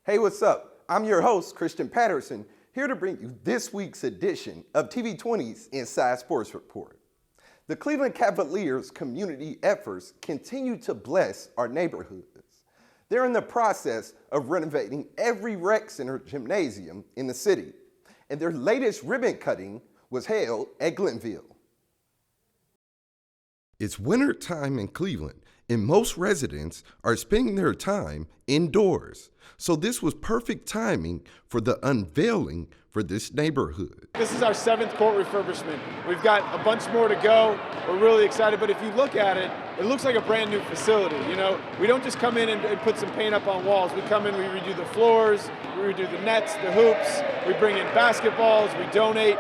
Hey, what's up? I'm your host, Christian Patterson, here to bring you this week's edition of TV20's Inside Sports Report. The Cleveland Cavaliers' community efforts continue to bless our neighborhoods. They're in the process of renovating every rec center gymnasium in the city, and their latest ribbon cutting was held at Glenville. It's winter time in Cleveland, and most residents are spending their time indoors. So this was perfect timing for the unveiling for this neighborhood. This is our 7th court refurbishment. We've got a bunch more to go. We're really excited, but if you look at it, it looks like a brand new facility. You know, we don't just come in and put some paint up on walls. We come in, we redo the floors, we redo the nets, the hoops, we bring in basketballs, we donate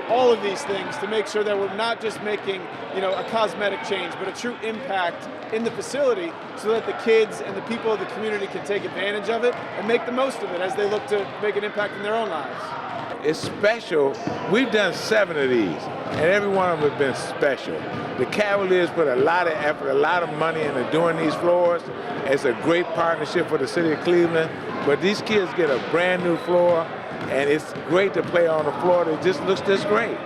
all of these things to make sure that we're not just making, a cosmetic change, but a true impact in the facility so that the kids and the people of the community can take advantage of it and make the most of it as they look to make an impact in their own lives. It's special. We've done 7 of these, and every one of them has been special. The Cavaliers put a lot of effort, a lot of money into doing these floors. It's a great partnership for the city of Cleveland, but these kids get a brand new floor, and it's great to play on the floor that just looks this great.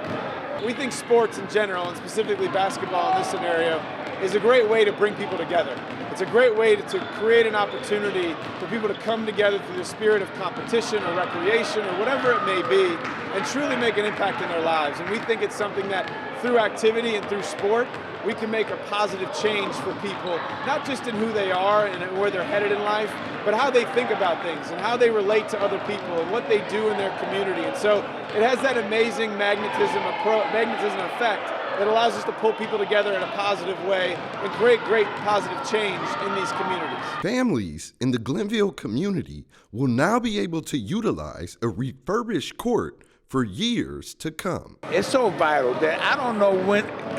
We think sports in general, and specifically basketball in this scenario, is a great way to bring people together. It's a great way to create an opportunity for people to come together through the spirit of competition or recreation or whatever it may be and truly make an impact in their lives. And we think it's something that through activity and through sport, we can make a positive change for people, not just in who they are and where they're headed in life, but how they think about things and how they relate to other people and what they do in their community. And so it has that amazing magnetism effect that allows us to pull people together in a positive way and create great positive change in these communities. Families in the Glenville community will now be able to utilize a refurbished court for years to come. It's so vital that I don't know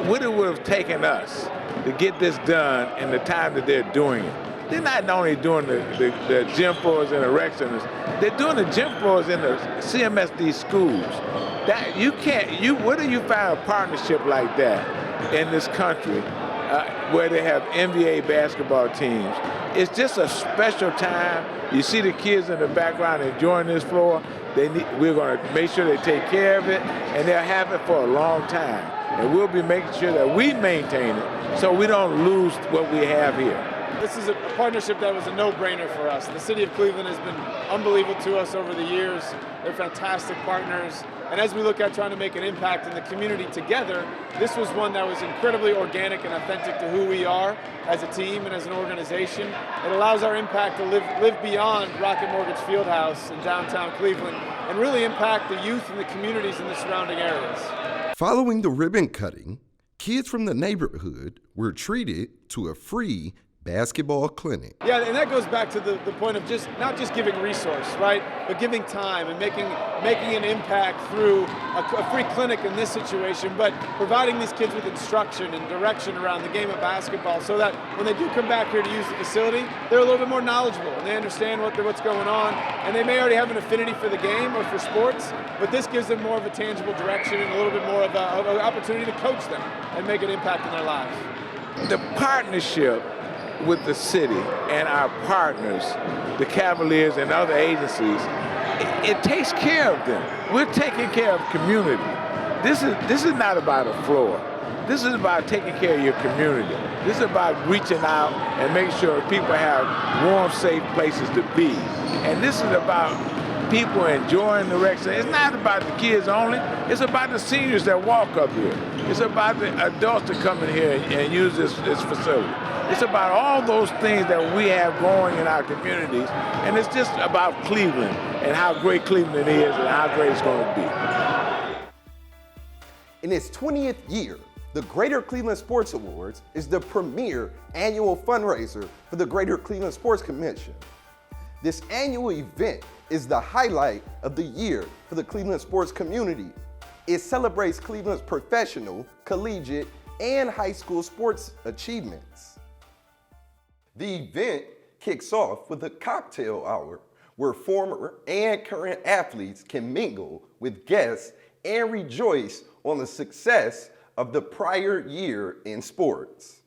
what it would have taken us to get this done in the time that they're doing it. They're not only doing the gym floors and the rec centers, they're doing the gym floors in the CMSD schools. Where do you find a partnership like that in this country where they have NBA basketball teams? It's just a special time. You see the kids in the background enjoying this floor. We're going to make sure they take care of it, and they'll have it for a long time. And we'll be making sure that we maintain it so we don't lose what we have here. This is a partnership that was a no-brainer for us. The city of Cleveland has been unbelievable to us over the years. They're fantastic partners. And as we look at trying to make an impact in the community together, this was one that was incredibly organic and authentic to who we are as a team and as an organization. It allows our impact to live beyond Rocket Mortgage Fieldhouse in downtown Cleveland and really impact the youth and the communities in the surrounding areas. Following the ribbon cutting, kids from the neighborhood were treated to a free basketball clinic. Yeah, and that goes back to the point of not just giving resource, right, but giving time and making an impact through a free clinic in this situation, but providing these kids with instruction and direction around the game of basketball so that when they do come back here to use the facility, they're a little bit more knowledgeable and they understand what's going on, and they may already have an affinity for the game or for sports, but this gives them more of a tangible direction and a little bit more of an opportunity to coach them and make an impact in their lives. The partnership with the city and our partners, the Cavaliers and other agencies, it takes care of them. We're taking care of community. This is not about a floor. This is about taking care of your community. This is about reaching out and making sure people have warm, safe places to be. And this is about people enjoying the rec center. It's not about the kids only. It's about the seniors that walk up here. It's about the adults that come in here and use this facility. It's about all those things that we have going in our communities, and it's just about Cleveland and how great Cleveland is and how great it's going to be. In its 20th year, the Greater Cleveland Sports Awards is the premier annual fundraiser for the Greater Cleveland Sports Commission. This annual event is the highlight of the year for the Cleveland sports community. It celebrates Cleveland's professional, collegiate, and high school sports achievements. The event kicks off with a cocktail hour where former and current athletes can mingle with guests and rejoice on the success of the prior year in sports.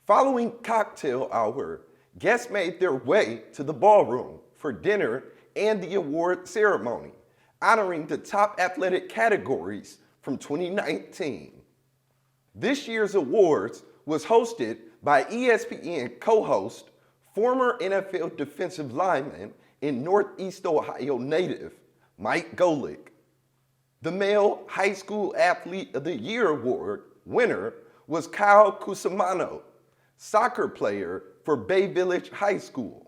Following cocktail hour, guests made their way to the ballroom for for dinner and the award ceremony, honoring the top athletic categories from 2019. This year's awards was hosted by ESPN co-host, former NFL defensive lineman and Northeast Ohio native, Mike Golick. The Male High School Athlete of the Year award winner was Kyle Cusimano, soccer player for Bay Village High School.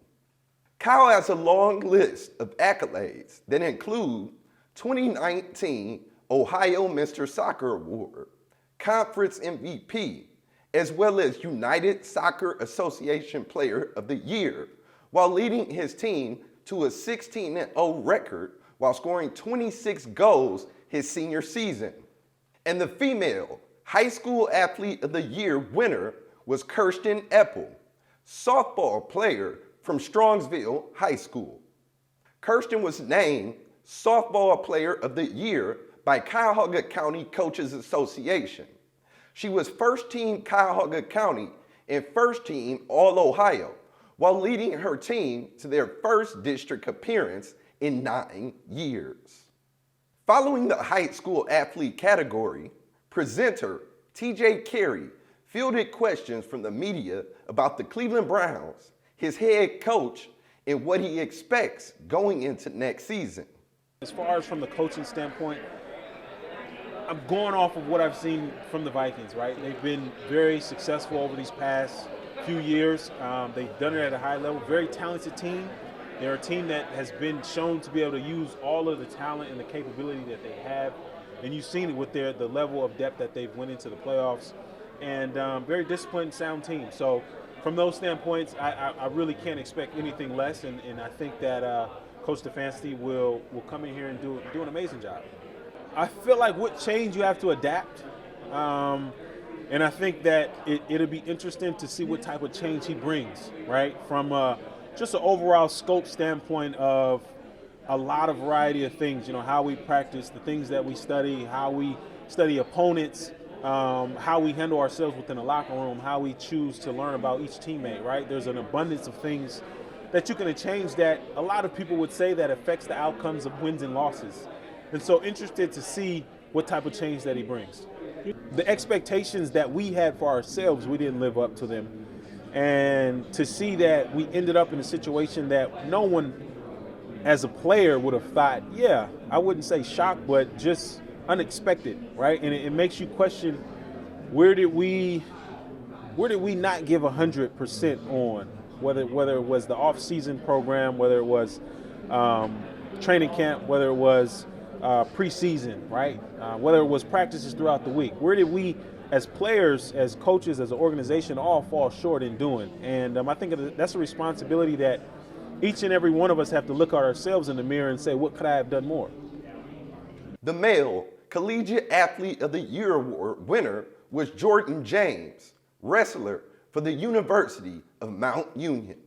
Kyle has a long list of accolades that include 2019 Ohio Mr. Soccer Award, Conference MVP, as well as United Soccer Association Player of the Year, while leading his team to a 16-0 record while scoring 26 goals his senior season. And the Female High School Athlete of the Year winner was Kirsten Eppel, softball player from Strongsville High School. Kirsten was named Softball Player of the Year by Cuyahoga County Coaches Association. She was first team Cuyahoga County and first team All-Ohio, while leading her team to their first district appearance in 9 years. Following the high school athlete category, presenter TJ Carey fielded questions from the media about the Cleveland Browns, his head coach, and what he expects going into next season. As far as from the coaching standpoint, I'm going off of what I've seen from the Vikings, right? They've been very successful over these past few years. They've done it at a high level, very talented team. They're a team that has been shown to be able to use all of the talent and the capability that they have. And you've seen it with the level of depth that they've went into the playoffs. And very disciplined, sound team. So from those standpoints, I really can't expect anything less. And I think that Coach Stefanski will come in here and do an amazing job. I feel like with change, you have to adapt. And I think that it'll be interesting to see what type of change he brings, right? From just an overall scope standpoint of a lot of variety of things, how we practice, the things that we study, how we study opponents, how we handle ourselves within the locker room, how we choose to learn about each teammate, right? There's an abundance of things that you can change that a lot of people would say that affects the outcomes of wins and losses. And so interested to see what type of change that he brings. The expectations that we had for ourselves, we didn't live up to them. And to see that we ended up in a situation that no one as a player would have thought, yeah, I wouldn't say shocked, but just unexpected, right? And it makes you question, where did we not give 100% on? Whether it was the off-season program, whether it was training camp, whether it was preseason, right? Whether it was practices throughout the week. Where did we, as players, as coaches, as an organization, all fall short in doing? And I think that's a responsibility that each and every one of us have to look at ourselves in the mirror and say, what could I have done more? The Male Collegiate Athlete of the Year award winner was Jordan James, wrestler for the University of Mount Union.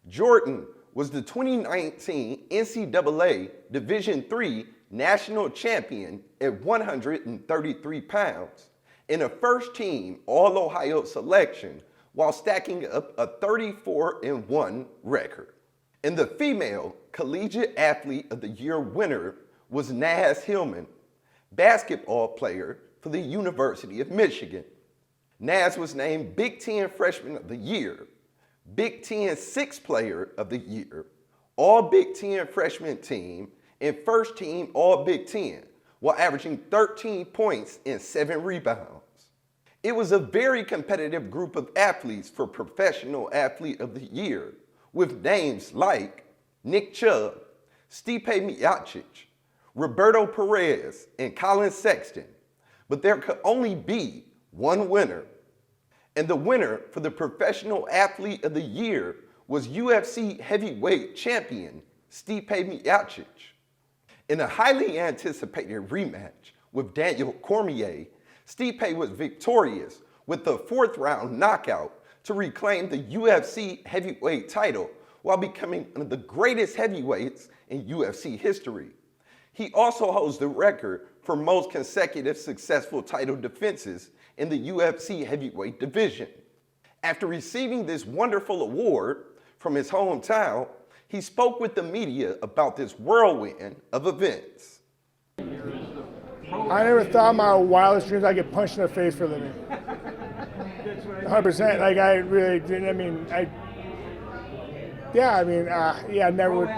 Jordan was the 2019 NCAA Division III national champion at 133 pounds and a first-team All-Ohio selection while stacking up a 34-1 record. And the Female Collegiate Athlete of the Year winner was Naz Hillman, basketball player for the University of Michigan. Naz was named Big Ten Freshman of the Year, Big Ten Sixth Player of the Year, All Big Ten Freshman Team, and First Team All Big Ten, while averaging 13 points and 7 rebounds. It was a very competitive group of athletes for Professional Athlete of the Year, with names like Nick Chubb, Stipe Miocic, Roberto Perez, and Colin Sexton. But there could only be one winner. And the winner for the Professional Athlete of the Year was UFC heavyweight champion Stipe Miocic. In a highly anticipated rematch with Daniel Cormier, Stipe was victorious with a 4th-round knockout to reclaim the UFC heavyweight title while becoming one of the greatest heavyweights in UFC history. He also holds the record for most consecutive successful title defenses in the UFC heavyweight division. After receiving this wonderful award from his hometown, he spoke with the media about this whirlwind of events. I never thought in my wildest dreams I'd get punched in the face for a living. 100%. Like, I really didn't. I mean, I never would.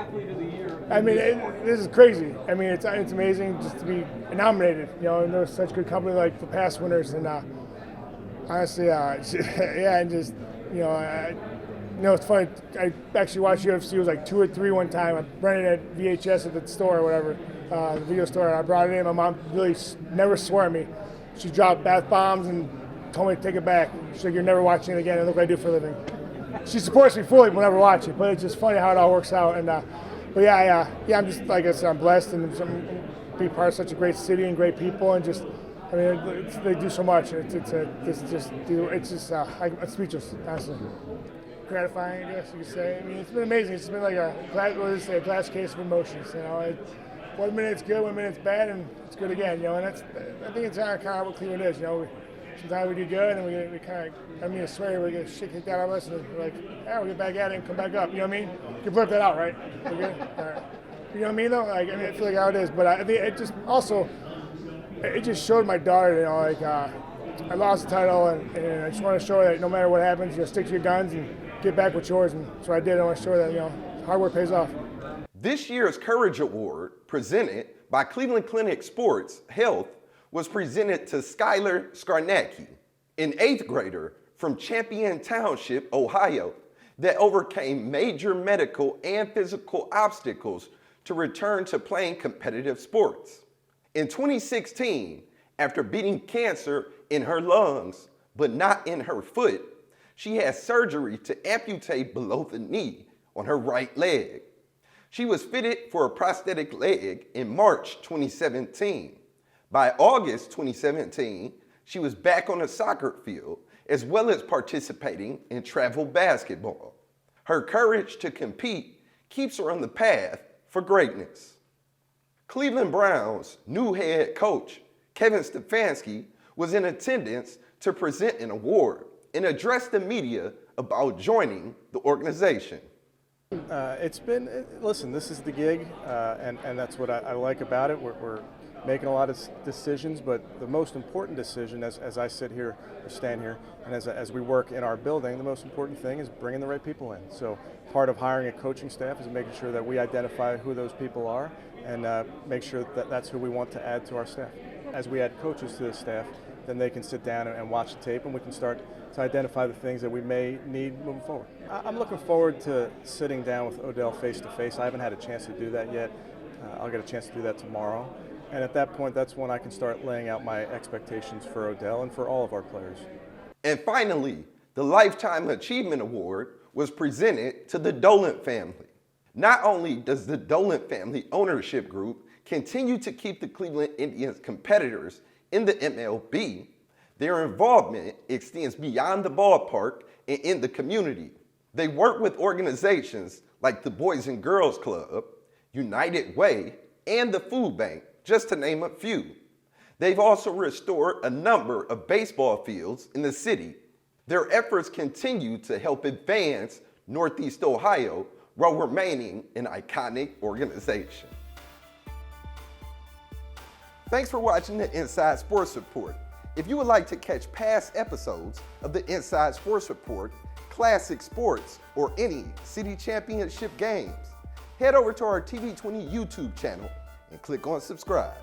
I mean, this is crazy. I mean, it's amazing just to be nominated. You know, and there's such good company like the past winners, and honestly, yeah, and just it's funny. I actually watched UFC. It was like 2 or 3 one time. I rented it VHS at the store or whatever, the video store. And I brought it in. My mom really never swore at me. She dropped bath bombs and told me to take it back. She's like, "You're never watching it again." And look what I do for a living. She supports me fully. We'll never watch it, but it's just funny how it all works out. And but yeah. I'm just, like I said, I'm blessed and be part of such a great city and great people, and just. I mean, they do so much. I'm speechless, honestly. Gratifying, I guess you could say. I mean, it's been amazing. It's been like a glass case of emotions. You know, one minute it's good, one minute it's bad, and it's good again. You know, and I think it's kind of what Cleveland is. You know, sometimes we do good, and we kind of, I mean, I swear we get shit kicked out of us, and we're like, yeah, we'll get back at it and come back up. You know what I mean? You can blurt that out, right? We're good? All right. You know what I mean, though? Like, I mean, I feel like how it is, but I think it just also. It just showed my daughter, you know, like I lost the title, and I just want to show her that no matter what happens, stick to your guns and get back what's yours. And so I did. I want to show her that, hard work pays off. This year's Courage Award, presented by Cleveland Clinic Sports Health, was presented to Skylar Skarnacki, an 8th grader from Champion Township, Ohio, that overcame major medical and physical obstacles to return to playing competitive sports. In 2016, after beating cancer in her lungs, but not in her foot, she had surgery to amputate below the knee on her right leg. She was fitted for a prosthetic leg in March 2017. By August 2017, she was back on the soccer field, as well as participating in travel basketball. Her courage to compete keeps her on the path for greatness. Cleveland Browns' new head coach, Kevin Stefanski, was in attendance to present an award and address the media about joining the organization. Listen, this is the gig, and that's what I like about it. We're making a lot of decisions, but the most important decision, as I sit here or stand here, and as we work in our building, the most important thing is bringing the right people in. So part of hiring a coaching staff is making sure that we identify who those people are and make sure that that's who we want to add to our staff. As we add coaches to the staff, then they can sit down and watch the tape, and we can start to identify the things that we may need moving forward. I'm looking forward to sitting down with Odell face-to-face. I haven't had a chance to do that yet. I'll get a chance to do that tomorrow. And at that point, that's when I can start laying out my expectations for Odell and for all of our players. And finally, the Lifetime Achievement Award was presented to the Dolan family. Not only does the Dolan family ownership group continue to keep the Cleveland Indians competitors in the MLB, their involvement extends beyond the ballpark and in the community. They work with organizations like the Boys and Girls Club, United Way, and the Food Bank, just to name a few. They've also restored a number of baseball fields in the city. Their efforts continue to help advance Northeast Ohio while remaining an iconic organization. Thanks for watching the Inside Sports Report. If you would like to catch past episodes of the Inside Sports Report, Classic Sports, or any city championship games, head over to our TV20 YouTube channel and click on subscribe.